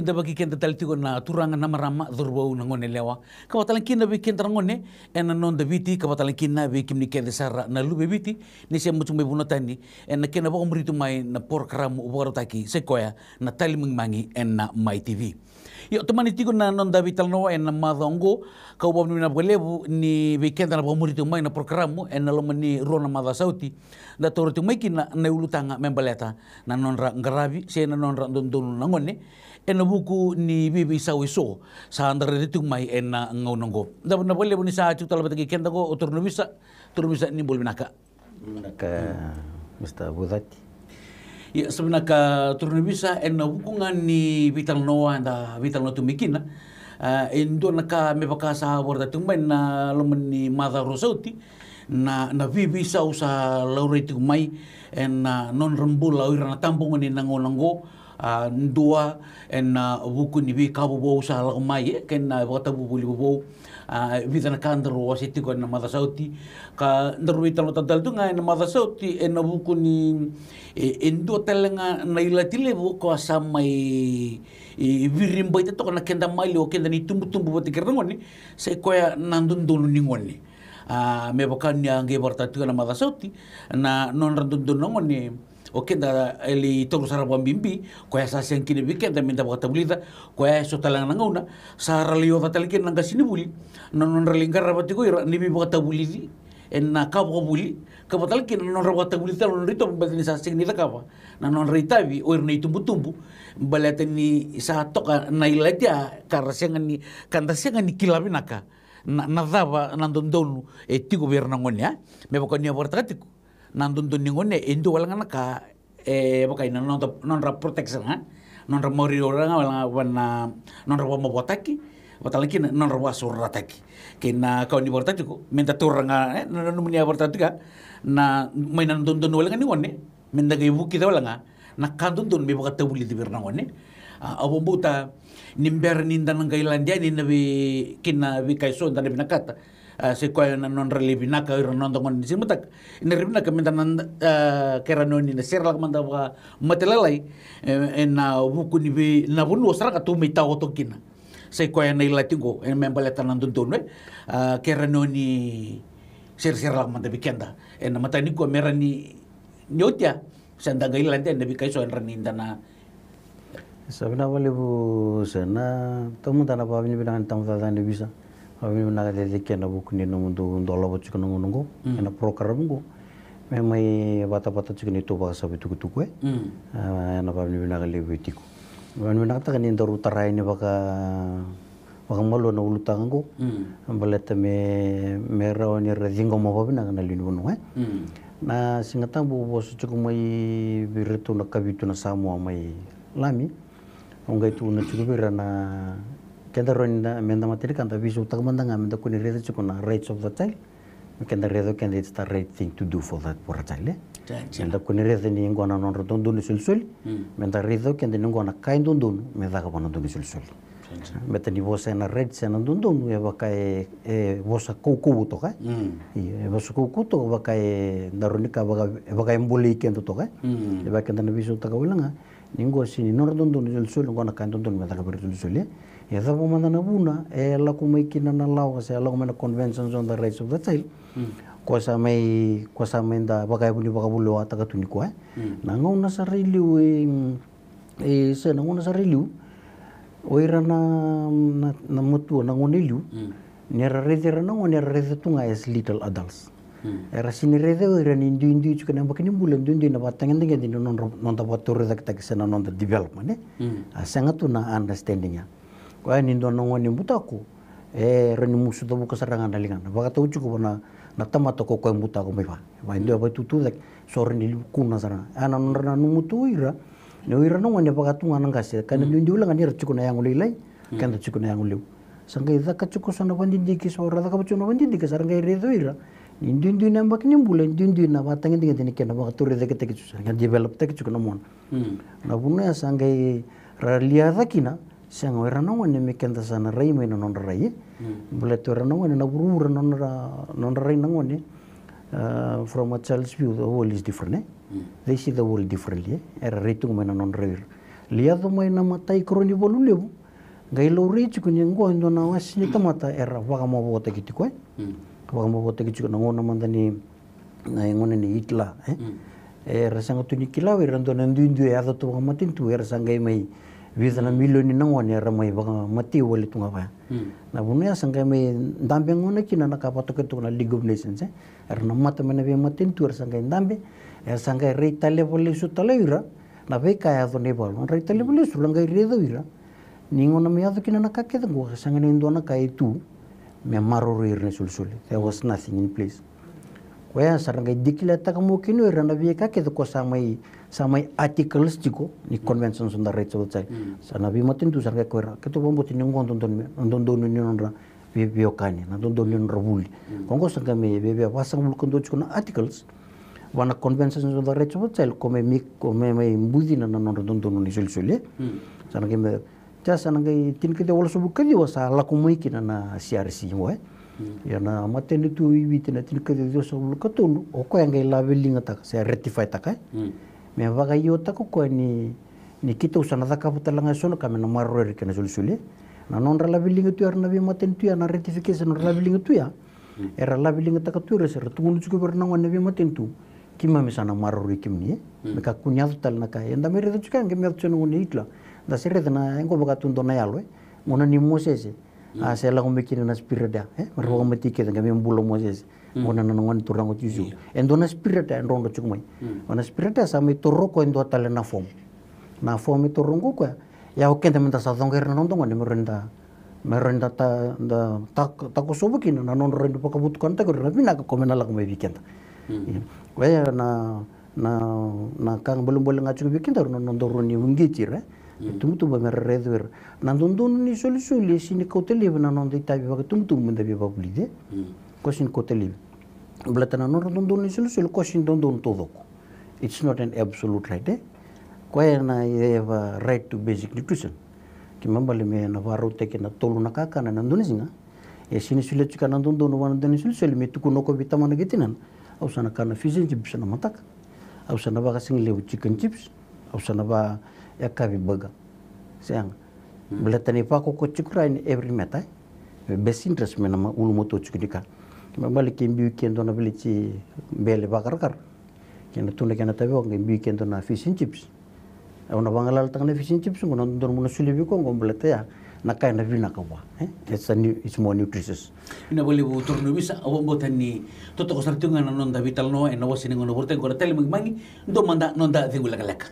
kinda bagi kenda talitigo na turangan na marama dhurbau na ngone lewa. Kawatalan kinda bagi kenda ngone ena non da viti kawatalan kinda bagi kimni kenda sara na lube viti ni se mucung be bunotani ena kenda ba umritu mai na program ubarotaki sekoya na tali mangi ena mai TV. Yo temani tigo na non da vital no ena madongo kau ba na belebu ni be kenda na ba umritu mai na program ena lo mani rona mada sauti da toro tu mai kina na ulutanga membaleta na non ra ngarabi se na non ra dondon na ngone ena buku ni bibi sawiso sa andare ditung mai ena ngaunongo da na boleh buni sa tu tala batagi kenda go tur bisa ni bol binaka Mr. Budati ya sebenarnya tur bisa ena buku ngani vital noa da vital no tu mikina endo naka me baka sa borda tung mai na lomani mada rosauti na bibi sa usa lauritu mai ena non rembul laurana tampung ni nangonongo ndua ena buku ni bi kabu bo sa la mai ken na bota bubuli bo vida na kandro wasiti ko na mada sauti ka ndru italo tadal tu nga na mada sauti ena buku ni endo telenga na ilatile bo ko sa mai virimba ito to na kenda mai lo kenda ni tumbu boti kerngoni sa ko ya nandun ni ngoni me bakan yang ge bertatu na mada sauti na non randun ngoni oke da eli toru sarabam bimbi ko ya sa kini bikin da minta bata bulida ko ya so talang nangauna sa ralio fatalikin nang kasini buli non ralingar rabati ko ni bi bata bulidi en na ka buli ka fatalikin non rabata bulida non rito badini sa sing ni ka na non ritabi o ni tumbu balata ni sa toka na ilatia karasengan ni kandasengan ni kilabinaka na daba nandondonu ti goberno ngonya me bako ni abortatiku nandun ningone endo wala ka bakai non ra protection non ra mori orang wala non ra mabotaki batalaki non ra wasurataki kena kau ni bortati ko menta turanga non muni bortati ka na may nandun wala ningone menda gay buki wala na kandun me baka tabuli di berna ngone abombuta nimber ninda ng Kailandia ni nabi kina bi kaiso dan binakata se ko na non relibina ka non dongon di simutak ni ribina ka mintan kera non ni ser la manda ba matelalai na buku ni bi na bunu sara ka tu mita otokina se ko na ilatingo en membaleta nan dundun kera non ni ser la manda bikenda en mata ni ko merani nyotia sanda Kailandia nabi kaiso en raninda na sabna wale bu sana tomu tana pa bini bilang tamu tata ni bisa bini bilang kata dia na buku ni nunggu dola baju kena nunggu na program nunggu memang bata cikin itu bahasa tuku na pa bini bilang kali betiku bini bilang kata kan yang utara ini baka malu na ulutang nunggu baleta me raw ni radingo mo pa bina kana linu nunggu na singatan bu bos cukup mai biritu na kabitu na Samoa mai lami onga itu na cukup na kenda ronda menda materi kan tapi sutak mandanga menda kuni reda cukup na rights of the child kenda reda kenda it's the right thing to do for that poor child menda kuni reda ni ngona non rotondo ni sul menda reda kenda ni ngona kain dundun menda ka bono dun sul meta ni bosa na rights na dundun ya bakai bosa kuku to ka bosa kuku to bakai darunika bakai mbuli kendo to ka ya bakai na bisu ta kawilanga ningo sini non dundun sul ngona kain dundun menda ka bertul sul ya sabu mana nabuna la kumaikin na law kasi la kumana conventions on the rights of the child kuasa may da bagay buni bakabulo at katuni ko nangaw na sa riliw sa nangaw na sa riliw oira na mutu nangaw niliw nirarede nangaw nirarede tunga as little adults era sinirede oira nindu chuka na bakini bulan dundu na batangan dengan din non tapatur tak sana non development sangat tu na understanding ya kaya nindo nangoni butaku reni musu to buka sarangan dalingan baka to cukup na tamato ko ko butaku mai ba indo ba tutu dak sorni kuna sarana ana nona numutu ira no ira no ngane baka tunga nangase kan ndi ulang ni cukup na yang ulilai kan cukup na yang uliu sangkai zaka cukup sana bandindi ki sora zaka cukup bandindi ka saranga ira ira ndi nambak ni bulan ndi na batangin dengan ni kana baka turi dak tek cukup develop tek cukup namon na bunnya sangkai raliada kina siang orang nongon yang mikir sana rai main non rai, boleh tu orang nongon yang buru non rai nongon from a child's view the world is different They see the world differently Era rai tu main non rai liado mai na matai kroni bolu lebu ngai lo reach kunya ngo ndo na wasini tamata era waga mo bote kiti ko waga mo bote kiti na ngona mandani na ngone ni itla era sanga tuni kilaw era ndo na ndindu ya to waga matin tu era sanga mai vida na milioni na ngone era mai waga mati wali tunga ba na bunu ya sanga mai ndambe ngone kina na kapato ketu na League of Nations era na mata mena be matin tu era sanga ndambe era sanga reita level su talaira na ve kaya do ne bal reita level su langa redo ira ningo na meado kina na kaketa ngo sanga ne ndo na kai tu me maroro irne sulsul there was nothing in place kwaya saranga dikila ta kamo kino ira na vie kaketa ko samai articles tiko ni conventions on the rights of the child sana vi matin tu saranga ko ira keto bombo tin ngo ndon ni nonra vi okani na ndon ni nonra buli kongo sanga me be wasang bul kondo chiko na articles wana conventions on the rights of the child come mai mbudi na nonra ndon ni sulsul saranga me jasa nangai tin kite wala subu kadi wasa laku mai kina na CRC mo ya na mateni tu ibiti na tin kite do subu katulu o ko ngai labeling ta se rectify ta kai me vaga yo ta ko ni kita usana ta kaputalanga sono kame na marro kena sulsule na non labeling tu arna be mateni tu na rectification labeling tu ya era labeling ta ka tu re ser tu ngu ku berna ngone be mateni tu kima misana marro kimni me ka kunya tal na kai enda mere tu kan ke me tu ngone itla da sere na engo baga tundo na yalo ngona ni mosese a se la ngomekina na spirita marwa matike da ngam bulo mosese ngona na ngon turango tisu endo na spirita endo chukmai ona spirita sa me torro ko endo tale na form torongo ko ya o kenda menta sa donger na nondo ngone merenda ta ko sobukin na non rendo pakabut kan ta ko na bina ko komena la ko me weekend waya na kang belum boleh ngacu weekend no nondo roni ungicir tumtu ba mer redwer nandondon ni soli sini koteli na non dei tabi ba tumtu menda bi bablide kosin koteli blatana non nandondon ni soli kosin dondon todo it's not an absolute right koena eva right to basic nutrition kimambale me na varote ke na tolu na kaka na nandoni singa sini soli chika nandondon wana doni soli me tuku noko vitamina gitinan au sana kana fish chips na matak au sana ba kasing lew chicken chips au sana ba ya kavi baga sayang belatani pa ko chukra in every meta best interest me na ulu moto chukdika mabali kimbi weekend na belichi bele bakar kena tunda kena tabe ngin weekend na fish and chips ona bangalal tangna fish and chips ngona ndor mona sulibi ko ngom belata ya na kai na vina kawa it's more nutritious ina boleh butur no bisa awon botani toto ko sartunga na nonda vital no en no sini ngono borte ko tele mangi ndo manda nonda dingula kalaka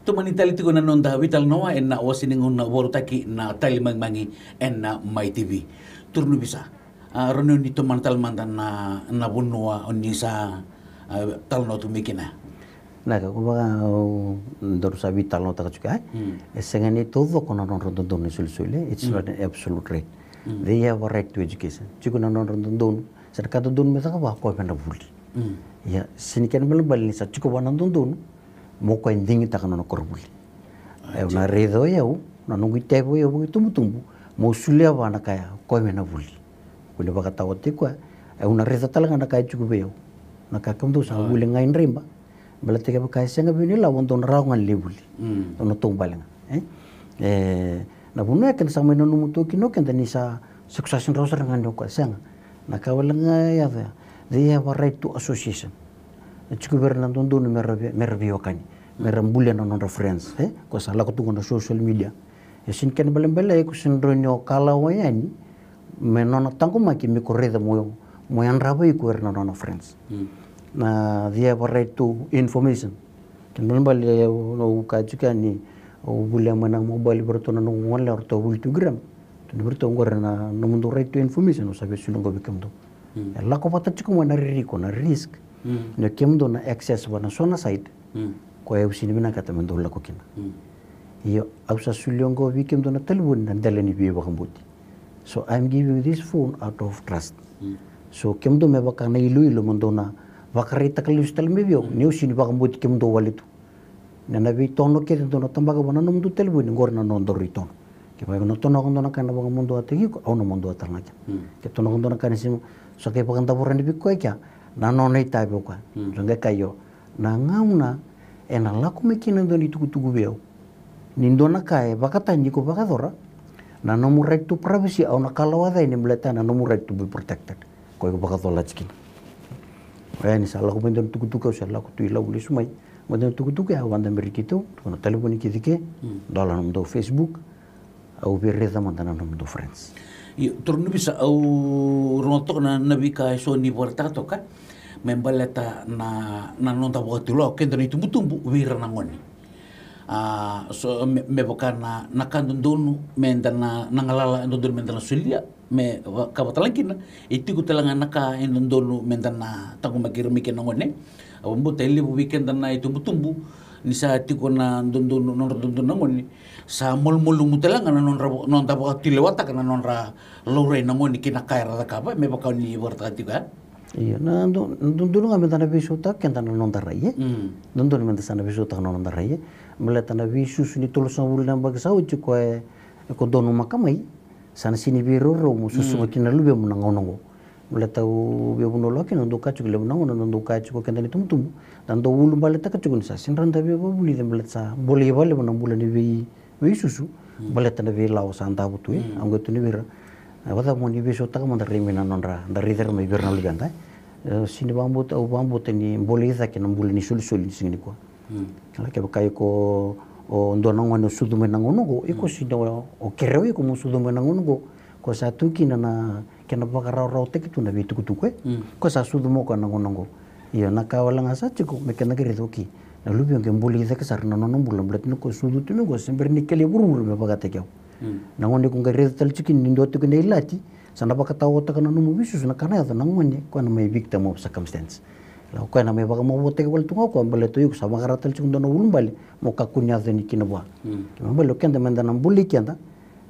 to manitali tiko na nonda vital noa en na wasini ngona bortaki na tali mangi en na mai TV turnu bisa rono ni to mantal mandan na bunua onisa tal no tu mikina na ka ko ndor sa vital no ta chuka esengani todo kono non rondon ni sulsule it's not an absolute right they have a right to education chiko na non rondon serka to don meta ka ba ko penda buli ya sinikan bel bal ni sa chiko ba rondon mo ko ending ta kana no korbuli na redo ya na nungu tebo ya bu tumbu mo sulia ba na kaya ko mena buli bule baka tawati ko una redo talaga na kaya chuku be na ka kamdo sa buli ngain rimba balate ka kaya senga bini la wondon raungan lebuli no tumbalenga na bunu kan sa meno no muto kino kan tani sa succession rosa ngando ko senga na ka walanga ya they have a right to association chuku bernando ndonu merbi okani merambule no reference ko sa la ko tungo na social media sin ken belembele ko sin ronyo kala wayani menono tangu maki mi correda mo yan rabo ko erno no friends na they have a right to information ken belembele no ka chukani o bule mana mobile bertona no wala orto bultugram to berto ngorna no mundo right to information o sabe sulungo bikamdo la ko pata chuko na riko na risk no kemdo na access wana sona site ko e usini bina kata mendo la ko kina iyo ausa suliongo vikemdo na telefon na dalani bi bakambuti so I'm giving this phone out of trust so kemdo me baka na ilu mondo na bakarita kalus telmebio ni usini bakambuti kemdo walitu na nabi tono ke tono tambaga wana no mundo telefon ngorna no ndo ritono ke pai no tono kondo kana bang mundo ategi ko ono mundo atanga ke tono kondo kana sim so ke paganda borani bikko kya na no nei tai boka jonga kayo na ngauna ena laku mekina ndoni tuku beo nindona kai bakata ndiko bakadora na no right to privacy au na kalawada ini meleta na no right to be protected ko ko bakadola chikin ni sala ko bendon tuku sala ko tuila uli sumai modern tuku ya wanda merikito kono telefoni kidike dola no do Facebook au berreza mandana no do friends turnu bisa au rotok na nabi ka so ni portato ka membaleta na nonta botilo kendo ni tumbu wira na ngoni so me bokana na kandundunu mendana nangalala ndundun mendana sulia me kabatalangkina itiku telanga naka ndundunu mendana tangu makir mike nangone abambu tele bu weekend na tumbu nisa tiko na ndundunu ndundun nangoni sa molmolu mutelanga na non tabo tilewata kana nonra lore nangoni kina kaira kaba me bokani bortatiga iya na ndundunu ngamenda na bisuta kenta na nontarai ndundunu menda sana bisuta na nontarai meleta na visus ni tulusan wulna bagsa uci ko ko donu makamai sana sini biro ro susu makina lube munangonongo meleta u be bunolo kina ndo kacu le munangono ndo kacu ko kenta ni tumtum dan do wulu baleta kacu ni sa sinran tabe ba buli de meleta boli bale munang bulani vi susu baleta na vi lao santa butu anggo tu ni bira wata mo ni biso ta kamanda remina nonra dari der mai birna luganda sini bambut au bambut ni boli za kina bulani sul sini ko la ke kai ko o ndonong wana sudu menangono go iko sido o kereo ko musudu menangono go ko satu kina na kena bakara rote kitu na bitu kutu ko sa sudu mo kana ngono iya na kawala ngasa chiko me kena kiri toki na lubi ngem boli za kesar na nono bulan blet no ko sudu tu no go sember ni kele buru me bagate kyo na ngone ko ngare tal chikin ndo tu kene ilati sana bakata wota kana no bisu na kana ya na ngone ko na may victim of circumstance la ko na may baga mo wote ko tungo ko bale to yuk sa bagara tal chikin dono ulum bale mo ka kunya zeni kinabwa bale kenda menda na buli kenda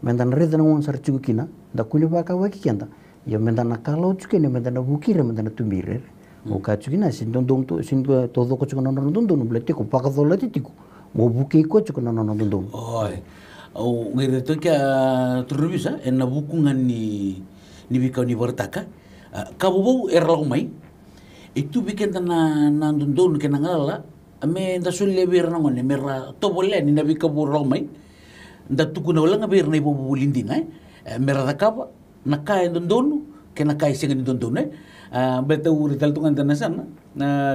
menda na reda na won sar chiku kina da kunya ba ka waki kenda ya menda na kalo chukene menda na bukire menda na tumire o ka chukina sin dondong to sin todo ko chukona no dondong bale ko pa ka dola titiku mo buki ko chukona no dondong oi au ngere to kya turubisa en na bukungan ni bika ni bertaka kabubu erlau mai itu bikin tanah nandundun kena ngala ame nda sulle bir nangone mera to bolle ni nabi kabur mai nda tukuna wala ngabir na ibu bulindinga mera dakaba nakai ndundun kena kai singa ndundun beta uri taltungan tanasan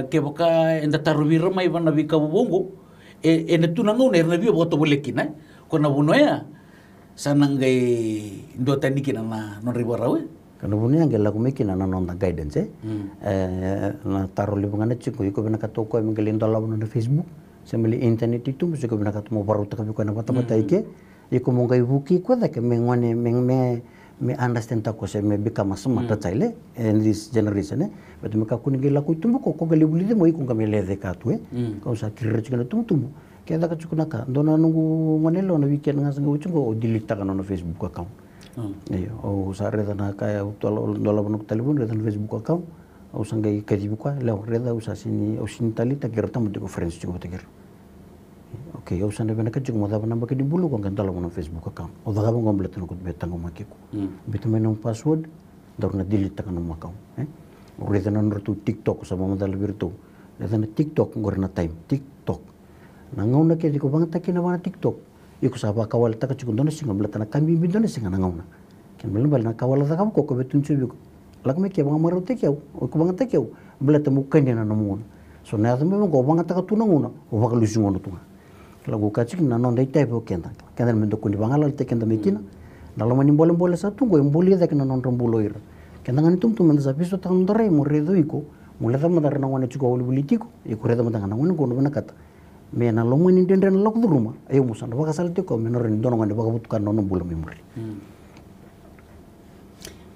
ke boka nda tarubir mai ban nabi kabubongo ene tunangone nabi boto bolle kina kona bunoya sananggai ndo taniki na non ribarawe kana bunia ngela kumiki na nonda guidance na taro libungana chiko iko bena katoko mengeli ndola na Facebook semeli internet itu musi ko bena katumo baru ta ko na pata ike iko mongai buki ko da ke mengwane me understand ta ko se me become smart taile in this generation betu me ka kuningela ko tumbu ko gali buli de mo iko ngamele de katwe ko sa kirre chikana tumbu kaya ka chukuna ka dona nungu manelo na weekend nga sanga uchungo o delete ta kana no Facebook account iyo o sa reda na kaya utolo dola bonok telepon reda na Facebook account o sanga ikadi bukwa le reda usa sini o sini tali ta kira tamu ko friends chugo ta kira okay o sanda bena ka chugo mo da bana bakadi bulu ko kan dola no Facebook account o daga mo komplet no ko betang mo makiko bitu menong password dorna delete ta kana mo account o reda na no TikTok sa mo dal virtu reda na TikTok ngorna time TikTok nangauna ke diko bangta kina wana TikTok iko saba kawal ta kachukun dona singa blatana kami bindona singa nangauna ken belum bal na kawal ta kam ko ko betun chubi ko lak me ke bang maru te keu ko bangta keu blata mukken na namun so na ta me go bangta ka tunanguna o ba lusu ngono tunga lagu kachik na non dai tai bo kenda kenda me dokuni bangalal te kenda mekina dalam mani bola satu go emboli da kena non rombuloir kenda ngani tum manda sapiso ta ndare mo redo iko mulai ta madar na wana chuko wali politiko iko redo manda na wana go no kata me na lomo ni dendre na lok duruma ayo musan baka salte ko menor ni dono ngande baka butukan nono bulo memori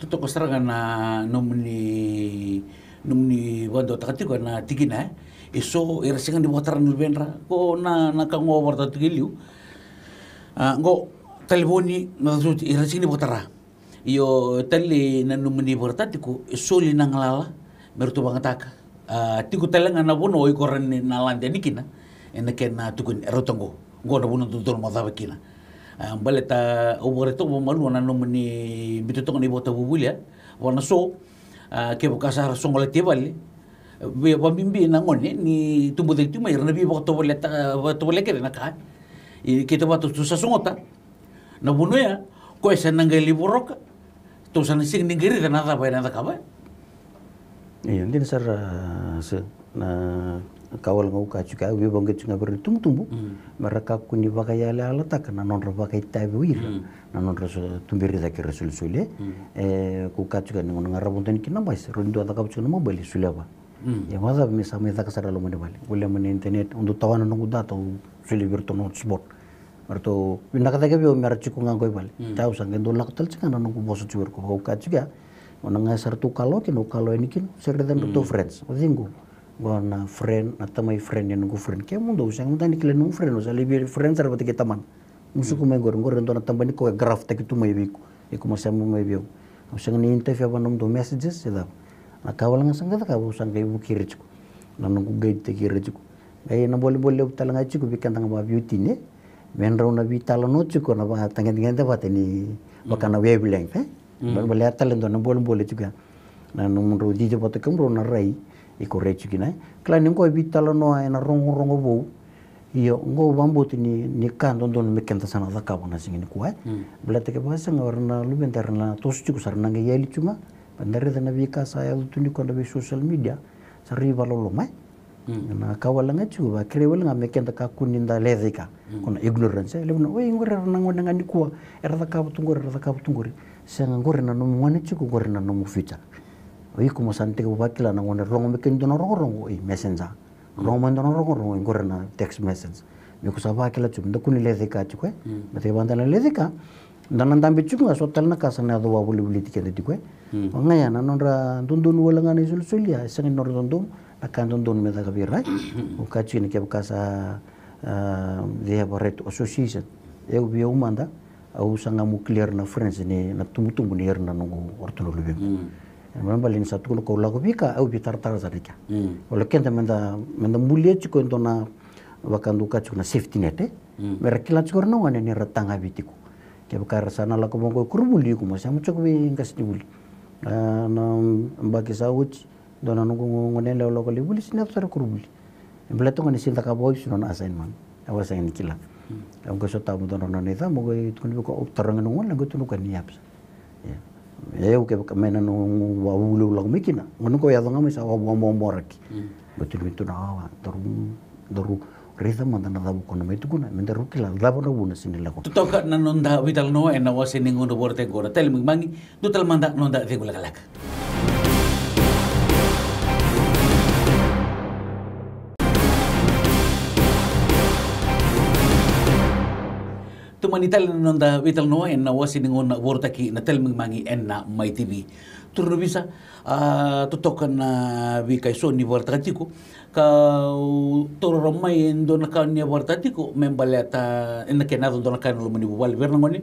tuto ko saraga na nomni wando takati ko na tigina iso irasingan di botaran ni benra ko na kango warta tigiliu ngo telefoni na suti irasingan di botara iyo tali na nomni bortati ko isoli nang lala mertu bangataka tiku telenga na bono oi koran ni nalande nikina ena kena tukun erotongo ngona buno tutur madaba kina baleta oboreto bo malu na no mani bitotonga ni bota bubulia wana so ke bokasa songole tebali be bimbi na ngone ni tumbo de tuma irna bi bota boleta kere na ka kita batu tu sasungota na bunoya ko esa nangali boroka to sana sing ningiri na nada ba na ka iya ndin sar se na kawal ngau ka chuka wi bonge chunga ber tumbu mereka kuni bakai ala ala tak na non bakai tai wir na non res tumbiri da kira sul sule ku ka chuka ngon ngara bonten kina bais rondo da ka chuka mo bali sule ba ya maza me samai da kasara lo mane bali ulle mane internet undu tawana ngu da to sule virtu no sport marto pinna ka ke bi mer chuku ngangoi bali tau sangen do lak tel chika nanu boso chuwer ko ka chuka onanga sartu kalo kino kalo enikin serdan to friends odingu gona friend na tamai friend yang nunggu friend kayak mundo usang muda ni kalian nunggu friend usah lebih friend sarbat kita teman musuh kumai goreng dan tambah ni kau graph tak itu mai biku iku masih mau mai biku usang ni interview apa nom do messages sedap na kawal ngasang kata kau usang kayak ibu kiri cukup na nunggu guide tak kiri cukup kayak na boleh talang aja cukup bikin tangga beauty ni main round nabi talang no cukup na bah tangan dapat ini bahkan na wavelength boleh talang tu na boleh juga na nunggu di jemput kembro na rai iko rechu kina klan ngo bitalo no na rongo bo iyo ngo bambot ni kan don meken tasana da kabo na singini kuai blate ke basa ngorna lu bentar na tos cuku sarna nge yeli cuma bandare da nabi ka saya tuni ko nabi social media sari balolo mai na kawala nga chu ba krewel nga meken ta kuninda lezika kona ignorance lebno oi ngora na ngona ngani kuwa era da kabo tungori senga ngora na no ngone chuku ngora na no future oi como sante ko bakila na ngone rongo meken dono rongo oi messenger rongo man dono rongo ngora na text message mi ko saba kila chum da kuni lezika chukwe mate bandana lezika danan tambe chuku so talna kasana do buli tikete tikwe ngaya na nonra dundun wala ngani sul-sulia sengin nor dundun akan dundun meta kabirai ukachi ni kebkasa they have a right association eu biu manda au sanga mu clear na friends ni na tumbu ni herna nungu ortuno lube balin satu ko lago bika au bitar tar zadika wala kenta menda mulia chiko ndona wakandu kachu na safety net merakila chiko no ngane ni ratanga bitiku kebkar sana la ko mongo kurbuli ko masam choko bi ngas dibuli na mbaki sauch dona nungu ngone lo ko libuli sinap sar kurbuli emblato ngani sinta ka boy sunon assignment awasa ni kila am ko sota mo dona neta mo ko tukun ko tarang nungu la ko tunukan niaps eu ke mena no wawulu la mikina ngono ko ya donga misa wa bombo raki betul itu na daru reza mandana dabu kono metu kuna mendaru kila dabu no buna sini la ko tutoka na nonda vital no en wase ningono borte gora tel mangi tutal manda nonda de gula kalak Tumanital nonda vital no en wasi ningon borta ki na tel mangi en na mai tv turno bisa tutoka na vi kai so ni borta tiko ka toro romai endo na kan ni borta tiko membaleta en ke na do na kan lo mani bubal verna ngoni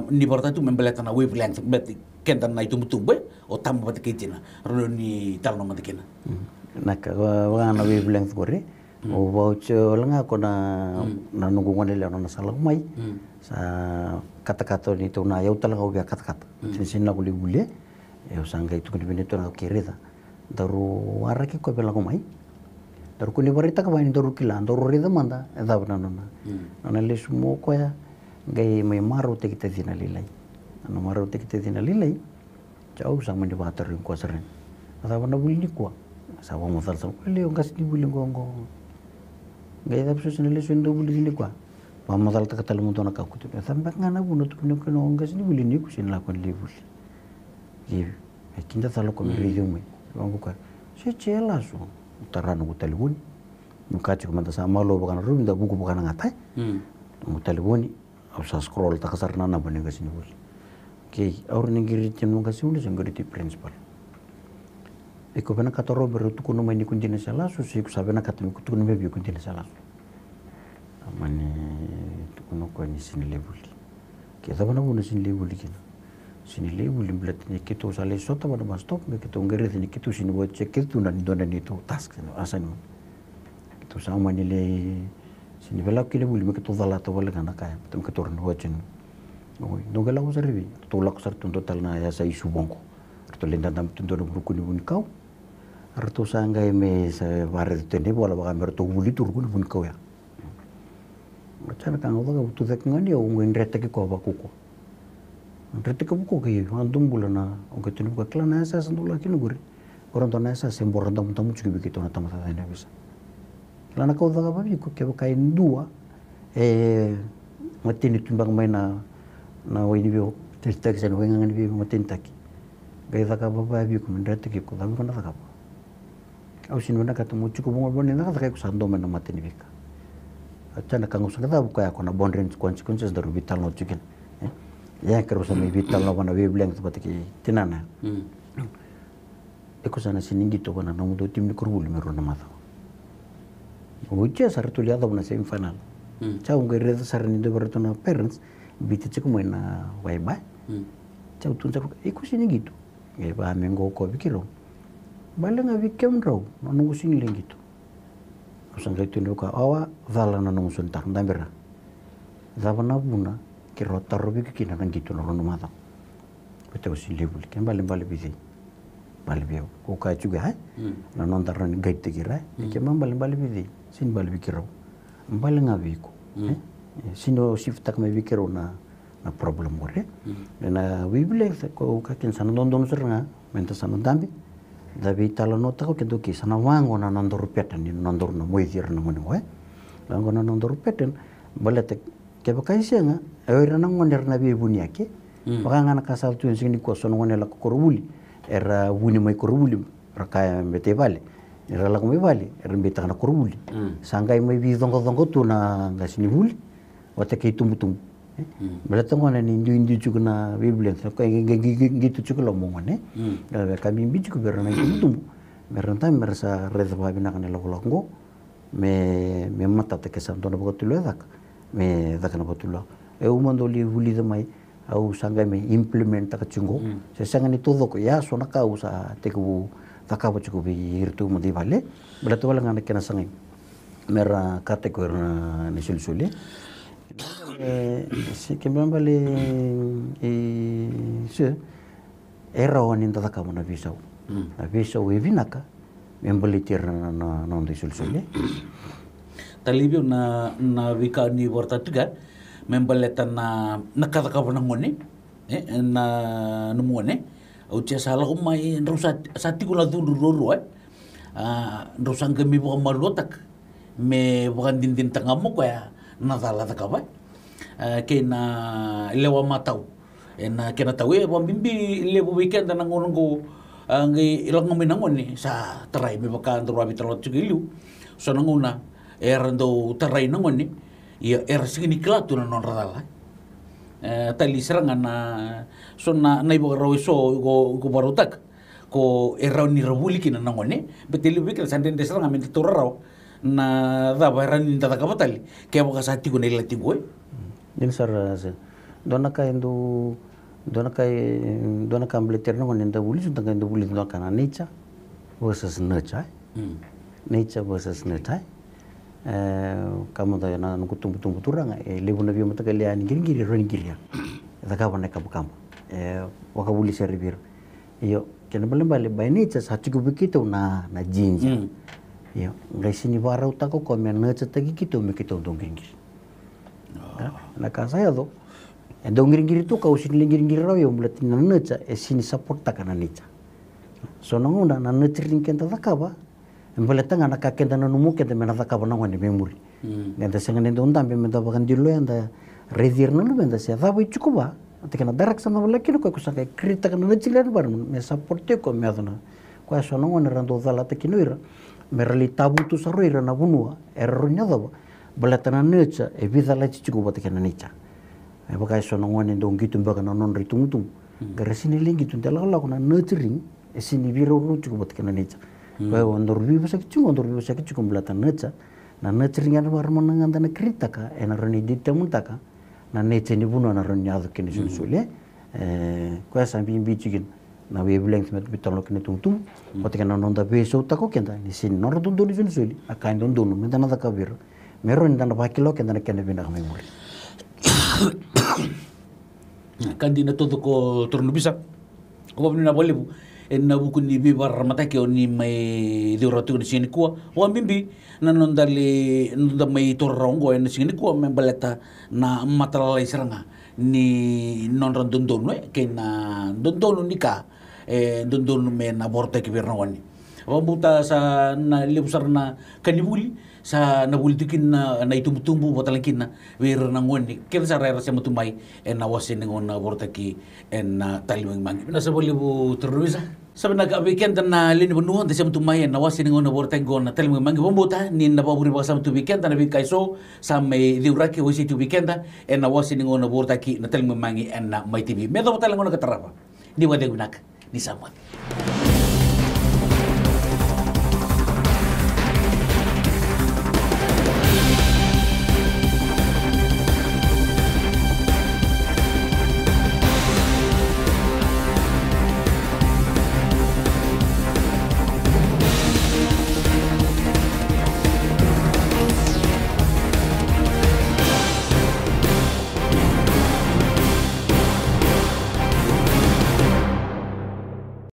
ni borta tu membaleta na wavelength bet kenta na itu mutube o tam bat kitina ro ni tal no matikina na ka wa na wavelength gore o baucho langa ko na nunggu ngone le na sala mai sa kata-kata ni to na yau talaga o kata-kata sin la guli guli eu sanga itu kun binito na kireda daru waraki ko bela ko mai daru kuni barita ka bani daru kila daru rida manda eda bana na le sumo ko ya gai mai maru te kita dina lilai ana maru te kita dina lilai jauh sang mandi batar ko seren ada bana buli ni ko sa wa mo sal sa le ngas di buli ngongo gai da psu sinele sundo buli ni ko pa mo sal ta katal mo to na ka kutu sambak ngana buno to kuno ngas di buli ni ko sin la kon li buli kinda salo ko video mai wangu ka se chela so tarano ko telefon nukachi ko manta sama lo bukan rum da buku bukan ngatai mo telefoni au sa scroll ta kasarna na bani ga sini bul ke aur ni giri tim no ga sini sangari ti principal iko bana ka toro beru tu kuno mai ni kunjina sala so si ko sabena ka tu kuno me bi kunjina sala amane tu kuno ko ni sini lebul ke da bana buno sini lebul kina sini lebu limblat ni kitu sale sota pada stop me kitu ngere ni kitu sini buat cek kitu dan dona ni tu task asan kitu sama ni le sini vela kile buli me ketu dala to wala kana kaya tem ketur no wachin oi do gala ko servi to lak sar tun total na ya sa isu bonko to lenda dam tun do rukuni bun kau arto sanga me sa bare tene bola ba mer to buli tur kun bun kau ya macam kan oda ka tu tek ngani o ngin rete ke ko ba kuko rete ke buko ke andum bulana o ke tunu ka klana sa sandula kinu guri orang to na sa sembor dam tamu chuki bikito na tamata na bisa lana kau daga babi ko ke kai dua matini tumbang mai na wini bio tertak sen wenga ngani bio matin taki gai daga babi ko mendra taki ko daga na daga au sin wana katu muchu ko bongo bonni daga kai ko sando men na matini bika achana kangu sagada bu kaya ko na bon range consequences daru vital no chicken ya kero sa mai vital no bana wavelength batiki tinana eko sana siningi to bana no mudo timni kurul mero na mata uja sar tu lihat na semifinal chau ngai reda sar ni de bertona parents biti cek mo na bye bye chau tun sa iko sini gitu ngai ba mengo ko bikiro bala nga bikem raw no nungu sini leng gitu usang kai tu ka awa vala no nungu suntak ndambera zabana buna kiro taru bikina nang gitu no no mata betul sini lebul kan bale biti bale bio ko ka juga ha na non tarani gait kira ke bale biti sin bal bikiro mbal nga biko sino shift tak me bikiro na problem gore na wibile ko ka ken san don serna menta san dambi da bi tala nota ko kendo ki sana wango na nandor petan ni nandor na moidir na ngone we wango na nandor petan balete ke ba kai senga era na ngonder na bi buniake baka ngana kasal tu sing ni ko son ngone la ko korubuli era wuni mai korubuli rakaya mete vale era la come vale era mbeta na korubuli sangai mai bi dongo tu na ngasini buli wate ke tumbutum belata ngona ni ndu chukuna biblia ko gitu chukula mongone da kami bi chuku berana tumbutum meranta merasa reza babina kana lokolongo me mata te ke santo na botulo dak me dakana botulo umando li buli da mai au sangai me implement ka chungo se sangani todo ko ya sona ka usa te ku takabo chuku bi irtu mo di vale belata wala ngana kena sangai mera kate ko na sulsule si kembali se era onin da takabo na visau na visau evinaka membeli tirna na non sulsule talibio na vika ni vorta tuga membeleta na nakatakabo na ngone na numone au tia sala ko mai ndosa satikula dulu roro ndosa ngemi bukan malutak me bukan dindin tengah mo kaya nadala takaba kena lewa matau na kena tahu bom bimbi lebu weekend na ngono ko ngi ilang ngominangon ni sa tarai me baka ndro abi trot chigilu so nanguna erando tarai nangon ni ya sini klatu na non radala tali serangan na so na ibu rawi so go barutak ko erau ni rabuli kina nangone betili bikir sanden deserang amin turarau na da baran ni tata kabatali kaya baka sati ko nila tiboy din sar dona ka ambleter nangone nda buli sunta ka nda buli dona kana nature versus nurture versus nurture kamu tahu na nukutung turang lebu nabi mata kalian giri roni giri da ka bana ka bukam waka buli seribir iyo kena bali by nature satu ko bikito na jinja iyo ngai sini barau tako ko men nature tagi kito me kito dongengir na ka saya do dongengir tu kau sini giri raw yo mulati na nature sini support takana nature so nanguna na nature lingken ta ba Mbeleta ngana kakenda na numu kenda mena taka bana ngani memori. Nganda sengane ndo ndambe menda bakan dilo yanda redir na lu menda sia va cukuba. Atikana darak sama wala kilo ko kusaka krita kana nachilan bar me supporte ko me adona. Ko aso no ngona rando dala tekinoira. Me rali tabu tu saroira na bunua erronya daba. Beleta na necha e vida la cukuba tekana necha. E baka aso no ngone ndo ngitu mbaka na non ritumutum. Garasini lingi tu dala la kuna nurturing e sini biro cukuba tekana necha. Kau ondor bibu sakit cuma belatan neca, na neca ringan baru menangan tanah kerita ka, enaroni di temuntaka, na neca ni bunuh enaroni nyadu kini sulit, kau sampai bijikin, na wavelength met bitalo kini tungtung, kau tekan nonda beso tako kenta, ni sin nor tungtung ni sulit, akain tungtung, mentana tak kabir, meron dan pakilo ken dan ken bina kami muli. Kandi na todo ko turno bisa. Ko na boleh bu. En na buku ni bi bar mata ke oni mai diuratu ni sini kuwa. Wa bimbi na nondali nonda mai torrongo en sini kuwa membaleta na matalai seranga ni non rondondonu ke na dondonu nika dondonu me na borte ke bernawani. Wa buta sa na lebusar na kanibuli sa nabulitikin na itumtumbu botalangkin na wir na ngoni kaya sa rera sa mutumay na wasin ng na bortaki na talimang mangi na sa bolibu terubisa sabi nag-weekend na linibunuhan sa mutumay na wasin ng na bortaki na talimang mangi bumbuta ni nababuri ba sa weekend na bigkaiso sa may diuraki wasi tu weekend na wasin ng na bortaki na talimang mangi na may TV medo botalang na katarapa di wade gunak ni samot.